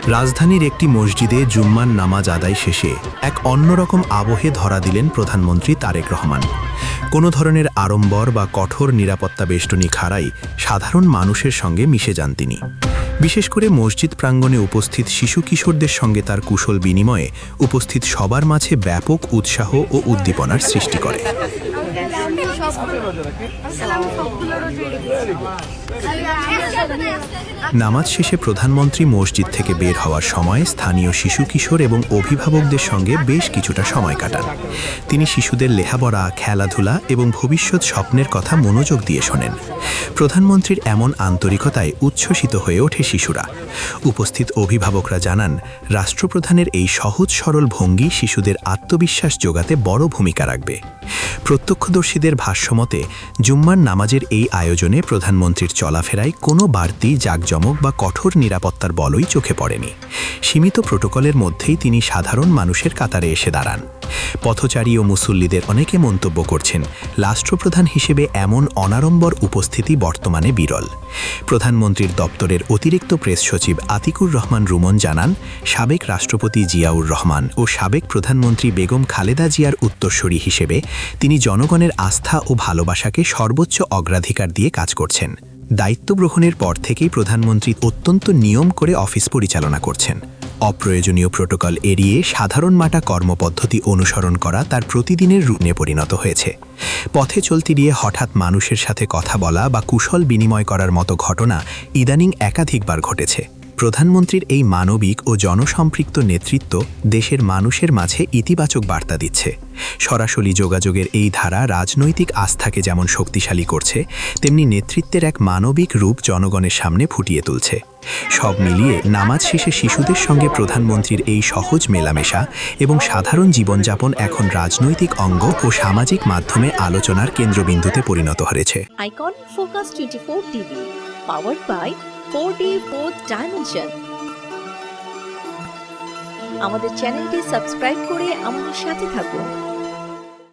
রাজধানীর একটি মসজিদে জুম্মার নামাজ আদায় শেষে এক অন্যরকম আবহে ধরা দিলেন প্রধানমন্ত্রী তারেক রহমান। কোনো ধরনের আড়ম্বর বা কঠোর নিরাপত্তা বেষ্টনী ছাড়াই সাধারণ মানুষের সঙ্গে মিশে যান তিনি। বিশেষ করে মসজিদ প্রাঙ্গণে উপস্থিত শিশু কিশোরদের সঙ্গে তার কুশল বিনিময়ে উপস্থিত সবার মাঝে ব্যাপক উৎসাহ ও উদ্দীপনার সৃষ্টি করে। নামাজ শেষে প্রধানমন্ত্রী মসজিদ থেকে বের হওয়ার সময় স্থানীয় শিশু কিশোর এবং অভিভাবকদের সঙ্গে বেশ কিছুটা সময় কাটান। তিনি শিশুদের লেখাপড়া, খেলাধুলা এবং ভবিষ্যৎ স্বপ্নের কথা মনোযোগ দিয়ে শোনেন। প্রধানমন্ত্রীর এমন আন্তরিকতায় উচ্ছ্বসিত হয়ে ওঠে শিশুরা। উপস্থিত অভিভাবকরা জানান, রাষ্ট্রপ্রধানের এই সহজ সরল ভঙ্গি শিশুদের আত্মবিশ্বাস যোগাতে বড় ভূমিকা রাখবে। প্রত্যক্ষদর্শীদের ভাষ্যমতে জুম্মার নামাজের এই আয়োজনে প্রধানমন্ত্রীর চলাফেরায় কোনো বাড়তি জাঁকজমক বা কঠোর নিরাপত্তার বলই চোখে পড়েনি। সীমিত প্রোটোকলের মধ্যেই তিনি সাধারণ মানুষের কাতারে এসে দাঁড়ান। পথচারী ও মুসল্লিদের অনেকে মন্তব্য করছেন, রাষ্ট্রপ্রধান হিসেবে এমন অনাড়ম্বর উপস্থিতি বর্তমানে বিরল। প্রধানমন্ত্রীর দপ্তরের অতিরিক্ত প্রেস সচিব আতিকুর রহমান রুমন জানান, সাবেক রাষ্ট্রপতি জিয়াউর রহমান ও সাবেক প্রধানমন্ত্রী বেগম খালেদা জিয়ার উত্তরসূরি হিসেবে তিনি জনগণের আস্থা ও ভালোবাসাকে সর্বোচ্চ অগ্রাধিকার দিয়ে কাজ করছেন। দায়িত্ব গ্রহণের পর থেকেই প্রধানমন্ত্রী অত্যন্ত নিয়ম করে অফিস পরিচালনা করছেন। অপ্রয়োজনীয় প্রোটোকল এড়িয়ে সাধারণ মাটা কর্মপদ্ধতি অনুসরণ করা তার প্রতিদিনের রুটিনে পরিণত হয়েছে। পথে চলতে গিয়ে হঠাৎ মানুষের সাথে কথা বলা বা কুশল বিনিময় করার মতো ঘটনা ইদানিং একাধিকবার ঘটেছে। প্রধানমন্ত্রীর এই মানবিক ও জনসম্পৃক্ত নেতৃত্ব দেশের মানুষের মাঝে ইতিবাচক বার্তা দিচ্ছে। সরাসরি যোগাযোগের এই ধারা রাজনৈতিক আস্থাকে যেমন শক্তিশালী করছে, তেমনি নেতৃত্বের এক মানবিক রূপ জনগণের সামনে ফুটিয়ে তুলছে। সব মিলিয়ে নামাজ শেষে শিশুদের সঙ্গে প্রধানমন্ত্রীর এই সহজ মেলামেশা এবং সাধারণ জীবনযাপন এখন রাজনৈতিক অঙ্গ ও সামাজিক মাধ্যমে আলোচনার কেন্দ্রবিন্দুতে পরিণত হয়েছে। Icon focus 24 TV, powered by 4D Fourth Dimension। আমাদের চ্যানেলটি সাবস্ক্রাইব করে আমাদের সাথে থাকুন।